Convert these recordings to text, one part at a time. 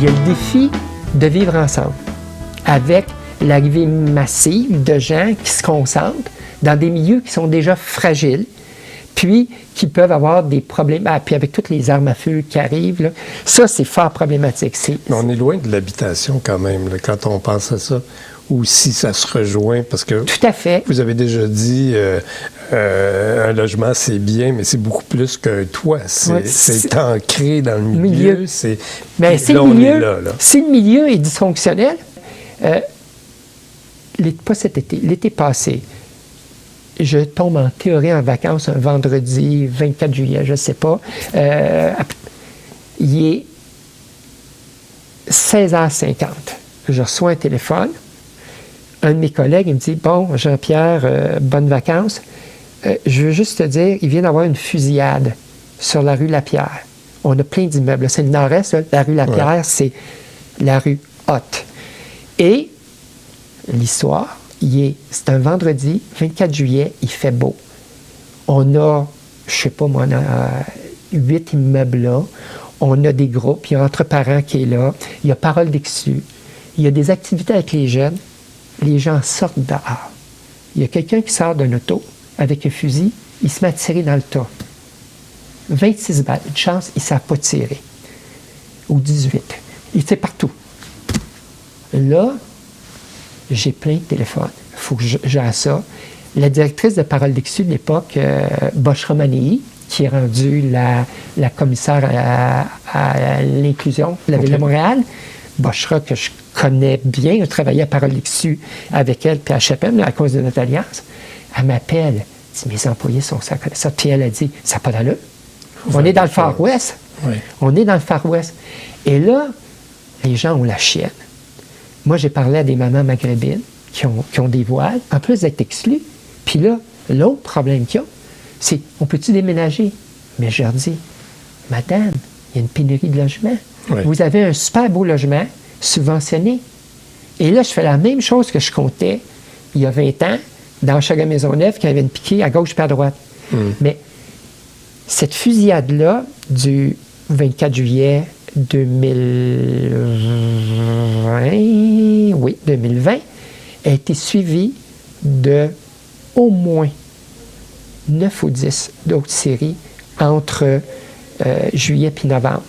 y a le défi de vivre ensemble avec l'arrivée massive de gens qui se concentrent dans des milieux qui sont déjà fragiles, puis qui peuvent avoir des problèmes. Puis avec toutes les armes à feu qui arrivent, là, ça, c'est fort problématique. Mais on est loin de l'habitation quand même, là, quand on pense à ça. Ou si ça se rejoint, parce que... Tout à fait. Vous avez déjà dit, un logement, c'est bien, mais c'est beaucoup plus qu'un toit. C'est ancré dans le milieu. Mais c'est le milieu. Si le milieu est dysfonctionnel, pas cet été, l'été passé, je tombe en théorie en vacances un vendredi 24 juillet, je ne sais pas. Il est 16h50. Je reçois un téléphone. Un de mes collègues, il me dit « Bon, Jean-Pierre, bonnes vacances. Je veux juste te dire, il vient d'avoir une fusillade sur la rue Lapierre. On a plein d'immeubles. C'est le nord-est, là. La rue Lapierre, c'est la rue Haute. Et l'histoire, c'est un vendredi, 24 juillet, il fait beau. On a, je sais pas moi, on a 8 immeubles là. On a des groupes, il y a Entre Parents qui est là. Il y a Parole d'Exclus. Il y a des activités avec les jeunes. Les gens sortent dehors. Il y a quelqu'un qui sort d'un auto avec un fusil, il se met à tirer dans le tas. 26 balles. Une chance, il ne savent pas tirer. Ou 18. Il tire partout. Là, j'ai plein de téléphones. Il faut que j'aille ça. La directrice de Parole d'Exclus de l'époque, Bosch-Romanei, qui est rendue la commissaire à l'inclusion de la Ville de Montréal, Boschra, que je connais bien, je travaillais à Parole d'Exclus avec elle, puis à Chapelle, à cause de notre alliance. Elle m'appelle, elle dit, mes employés sont ça, comme ça. Puis elle a dit, ça n'a pas d'allure. On est dans le Far West. Oui. On est dans le Far West. Et là, les gens ont la chienne. Moi, j'ai parlé à des mamans maghrébines qui ont des voiles, en plus d'être exclues. Puis là, l'autre problème qu'ils ont, c'est, on peut-tu déménager? Mais je leur dis, madame, il y a une pénurie de logements. Oui. Vous avez un super beau logement subventionné. Et là, je fais la même chose que je comptais il y a 20 ans dans Chagrin-Maisonneuve, qui avait une piquée à gauche et à droite. Mais cette fusillade-là du 24 juillet 2020 a été suivie de au moins 9 ou 10 d'autres séries entre juillet et novembre.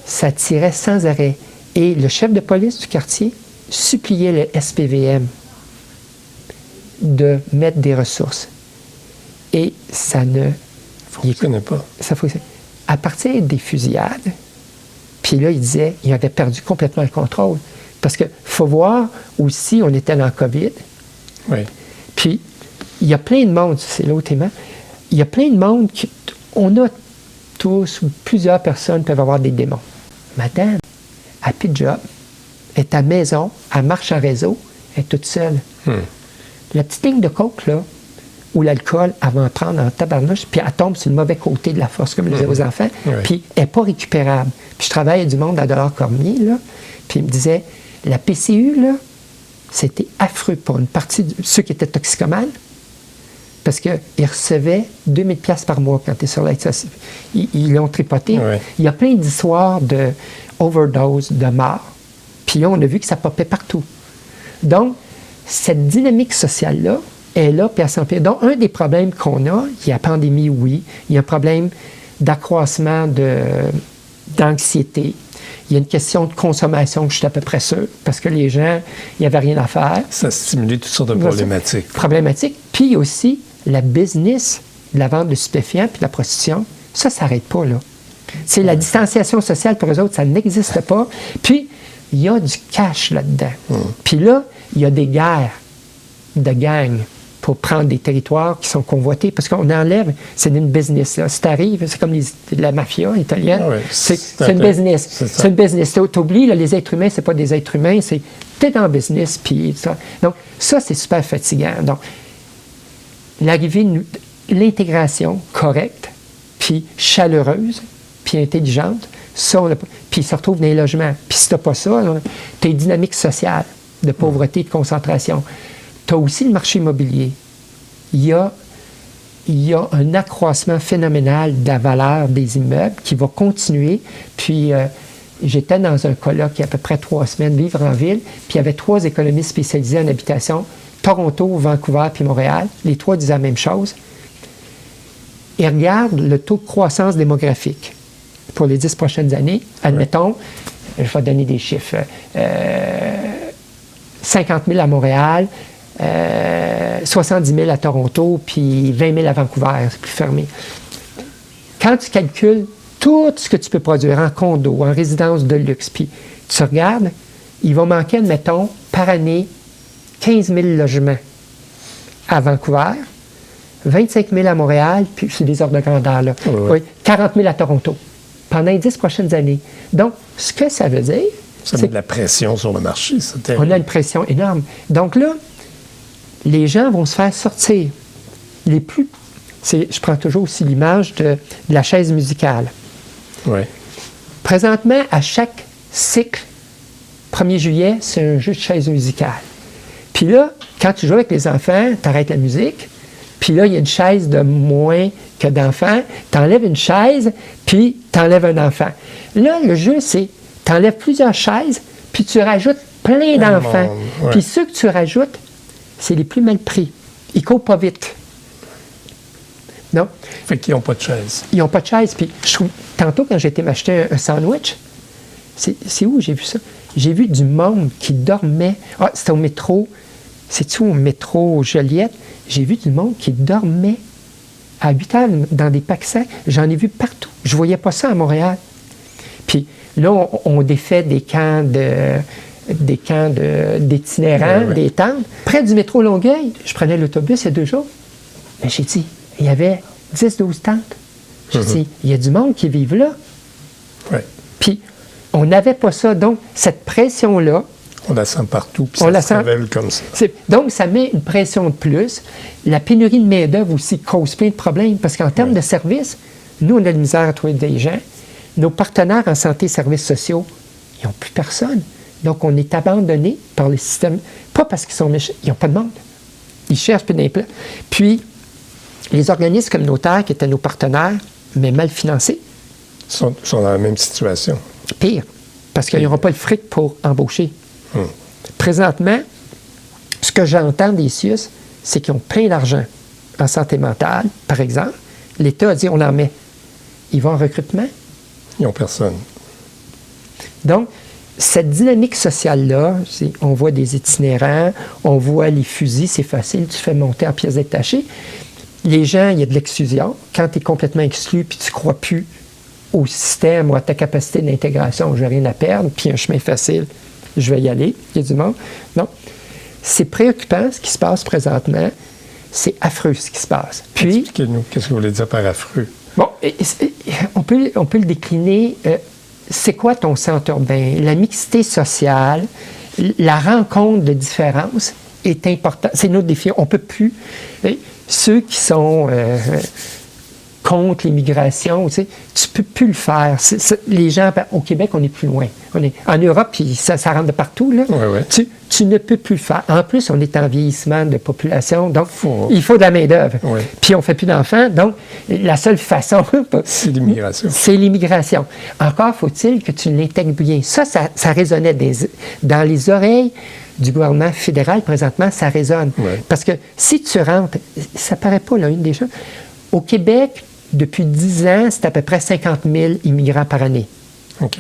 Ça tirait sans arrêt. Et le chef de police du quartier suppliait le SPVM de mettre des ressources. Et ça ne fonctionnait pas. Ça fonctionnait. À partir des fusillades, puis là, il disait, il avait perdu complètement le contrôle. Parce qu'il faut voir aussi, on était dans le COVID. Oui. Puis, il y a plein de monde, c'est l'autre élément, il y a plein de monde qui, on a tous ou plusieurs personnes peuvent avoir des démons. Madame, elle n'a plus de job, elle est à la maison, elle marche en réseau, elle est toute seule. La petite ligne de coke, là, ou l'alcool, elle va en prendre en tabarnouche, puis elle tombe sur le mauvais côté de la force, comme je disais aux enfants, puis elle n'est pas récupérable. Puis je travaillais du monde à $Cormier, là, puis il me disait, la PCU, là, c'était affreux pour une partie de ceux qui étaient toxicomanes, parce qu'ils recevaient 2000 $ par mois quand tu es sur l'aide sociale. Ils l'ont tripoté. Ouais. Il y a plein d'histoires de overdose, de mort. Puis là, on a vu que ça popait partout. Donc, cette dynamique sociale-là est là, puis elle s'empire. Donc, un des problèmes qu'on a, il y a la pandémie, oui. Il y a un problème d'accroissement d'anxiété. Il y a une question de consommation, je suis à peu près sûr, parce que les gens, il n'y avait rien à faire. Ça stimule toutes sortes de problématiques. Problématiques. Puis aussi, la business de la vente de stupéfiants puis de la prostitution, ça ne s'arrête pas, là. C'est la distanciation sociale, pour eux autres, ça n'existe pas. Puis, il y a du cash là-dedans. Puis là, il y a des guerres de gangs pour prendre des territoires qui sont convoités, parce qu'on enlève, c'est une business, là. Si t'arrives, c'est comme la mafia italienne, c'est une business. C'est une business. T'oublies, là, les êtres humains, c'est pas des êtres humains, c'est peut-être en business, puis ça. Donc, ça, c'est super fatigant. Donc, l'arrivée, l'intégration correcte, puis chaleureuse, puis intelligente, ça, puis ils se retrouvent dans les logements. Puis si t'as pas ça, tu as une dynamique sociale de pauvreté, de concentration. Tu as aussi le marché immobilier. Il y a un accroissement phénoménal de la valeur des immeubles qui va continuer. Puis j'étais dans un colloque il y a à peu près 3 semaines, Vivre en ville, puis il y avait 3 économistes spécialisés en habitation, Toronto, Vancouver puis Montréal. Les 3 disaient la même chose. Ils regardent le taux de croissance démographique pour les 10 prochaines années. Admettons, je vais donner des chiffres, 50 000 à Montréal, 70 000 à Toronto, puis 20 000 à Vancouver, c'est plus fermé. Quand tu calcules tout ce que tu peux produire en condo, en résidence de luxe, puis tu regardes, il va manquer, admettons, par année, 15 000 logements à Vancouver, 25 000 à Montréal, puis c'est des ordres de grandeur, là. Oui, 40 000 à Toronto, pendant les 10 prochaines années. Donc, ce que ça veut dire... Ça met de la pression sur le marché, ça. On a une pression énorme. Donc là, les gens vont se faire sortir. Je prends toujours aussi l'image de la chaise musicale. Oui. Présentement, à chaque cycle, 1er juillet, c'est un jeu de chaise musicale. Puis là, quand tu joues avec les enfants, tu arrêtes la musique, puis là, il y a une chaise de moins que d'enfants, tu enlèves une chaise, puis tu enlèves un enfant. Là, le jeu, c'est, tu enlèves plusieurs chaises, puis tu rajoutes plein d'enfants. Ouais. Puis ceux que tu rajoutes, c'est les plus mal pris. Ils courent pas vite. Non? Fait qu'ils n'ont pas de chaise. Ils n'ont pas de chaise. Puis je trouve, tantôt, quand j'ai été m'acheter un sandwich, c'est où j'ai vu ça? J'ai vu du monde qui dormait. Ah, c'était au métro. C'est-tu au métro Joliette? J'ai vu du monde qui dormait à 8 heures dans des paquets. J'en ai vu partout. Je ne voyais pas ça à Montréal. Puis là, on défait des camps d'itinérants, des tentes. Près du métro Longueuil, je prenais l'autobus il y a 2 jours. Mais j'ai dit, il y avait 10-12 tentes. J'ai dit, il y a du monde qui vit là. Ouais. Puis, on n'avait pas ça. Donc, cette pression-là... On la sent partout, puis ça se révèle comme ça. Donc, ça met une pression de plus. La pénurie de main-d'œuvre aussi cause plein de problèmes, parce qu'en termes de services, nous, on a de la misère à trouver des gens. Nos partenaires en santé et services sociaux, ils n'ont plus personne. Donc, on est abandonné par le système. Pas parce qu'ils sont méchants, ils n'ont pas de monde. Ils cherchent plus d'implants. Puis, les organismes communautaires qui étaient nos partenaires, mais mal financés, sont dans la même situation. Pire, parce qu'ils n'auront pas le fric pour embaucher. Présentement, ce que j'entends des CIUS, c'est qu'ils ont plein d'argent en santé mentale, par exemple. L'État a dit, on en met. Ils vont en recrutement. Ils n'ont personne. Donc, cette dynamique sociale-là, on voit des itinérants, on voit les fusils, c'est facile, tu fais monter en pièces détachées. Les gens, il y a de l'exclusion. Quand tu es complètement exclu puis tu ne crois plus au système ou à ta capacité d'intégration, je n'ai rien à perdre, puis un chemin facile, je vais y aller, il y a du monde. Non. C'est préoccupant ce qui se passe présentement. C'est affreux ce qui se passe. Puis, expliquez-nous, qu'est-ce que vous voulez dire par affreux? Bon, on peut le décliner. C'est quoi ton centre urbain? La mixité sociale, la rencontre de différences est importante. C'est notre défi. On ne peut plus... Ceux qui sont contre l'immigration, tu ne peux plus le faire. Les gens, au Québec, on est plus loin. En Europe, puis ça rentre de partout. Là. Ouais. Tu ne peux plus le faire. En plus, on est en vieillissement de population, donc il faut de la main-d'œuvre. Ouais. Puis on ne fait plus d'enfants, donc la seule façon... c'est l'immigration. C'est l'immigration. Encore faut-il que tu l'intègres bien. Ça résonnait dans les oreilles du gouvernement fédéral, présentement, ça résonne. Ouais. Parce que si tu rentres, ça paraît pas, là, une des choses. Au Québec, depuis 10 ans, c'est à peu près 50 000 immigrants par année. OK.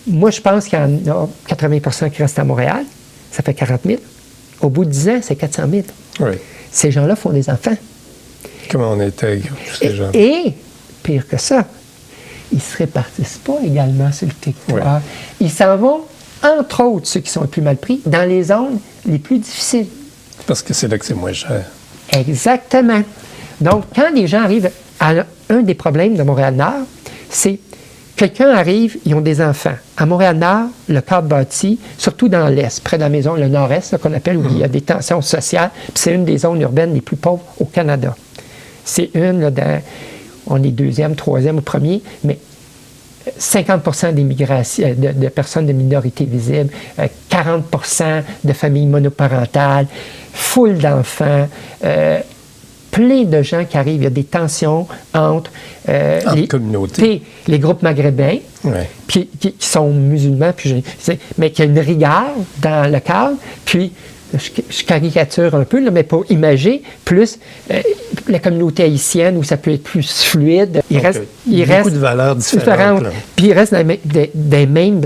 Moi, je pense qu'il y en a 80 qui restent à Montréal. Ça fait 40 000. Au bout de 10 ans, c'est 400 000. Oui. Ces gens-là font des enfants. Comment on intègre tous ces gens? Et, pire que ça, ils ne se répartissent pas également sur le territoire. Ouais. Ils s'en vont, entre autres, ceux qui sont les plus mal pris, dans les zones les plus difficiles. Parce que c'est là que c'est moins cher. Exactement. Donc, quand les gens arrivent à un des problèmes de Montréal-Nord, c'est quelqu'un arrive, ils ont des enfants. À Montréal-Nord, le cadre bâti, surtout dans l'Est, près de la maison, le Nord-Est, qu'on appelle, où il y a des tensions sociales, puis c'est une des zones urbaines les plus pauvres au Canada. C'est une, là, on est 2e, 3e ou 1er, mais 50 d'immigration, de personnes de minorité visible, 40 de familles monoparentales, foule d'enfants, plein de gens qui arrivent. Il y a des tensions entre les communautés. Les groupes maghrébins, puis, qui sont musulmans, mais qui a une rigueur dans le cadre, puis je caricature un peu, là, mais pour imager, plus la communauté haïtienne où ça peut être plus fluide. Il reste beaucoup de valeurs différentes. Puis il reste dans les mêmes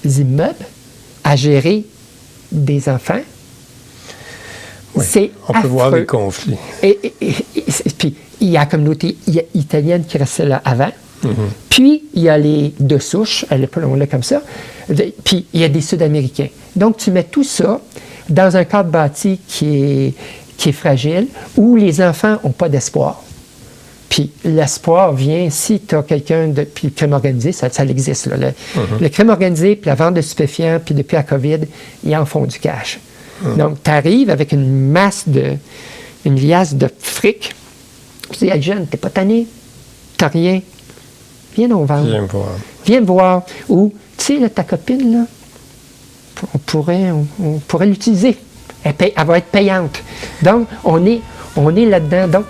immeubles à gérer des enfants. Oui, c'est on peut voir les conflits. Puis il y a la communauté italienne qui restait là avant. Puis il y a les deux souches, elle est pas loin là comme ça. Puis il y a des Sud-Américains. Donc tu mets tout ça dans un cadre bâti qui est fragile, où les enfants n'ont pas d'espoir. Puis l'espoir vient si tu as quelqu'un puis le crime organisé, ça existe. Là. Le crime organisé, puis la vente de stupéfiants, puis depuis la COVID, ils en font du cash. Donc, tu arrives avec une liasse de fric, tu dis, hey, jeune, t'es pas tanné, t'as rien, viens nous vendre. Viens me voir. Ou, tu sais, là, ta copine, là, on pourrait l'utiliser. Elle va être payante. Donc, on est là-dedans. Donc,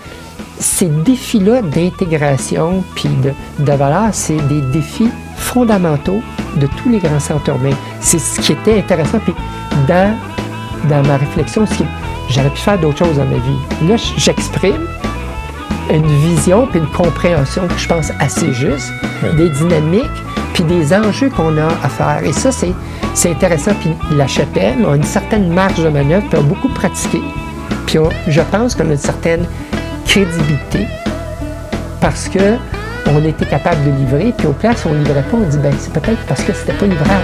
ces défis-là d'intégration puis de valeur, c'est des défis fondamentaux de tous les grands centres urbains. C'est ce qui était intéressant. Puis, dans ma réflexion, j'aurais pu faire d'autres choses dans ma vie. Là, j'exprime une vision puis une compréhension que je pense assez juste, des dynamiques puis des enjeux qu'on a à faire. Et ça, c'est intéressant. Puis la chapelle a une certaine marge de manœuvre, puis on a beaucoup pratiqué. Puis je pense qu'on a une certaine crédibilité parce qu'on était capable de livrer. Puis au place où on ne livrait pas, on dit, c'est peut-être parce que c'était pas livrable.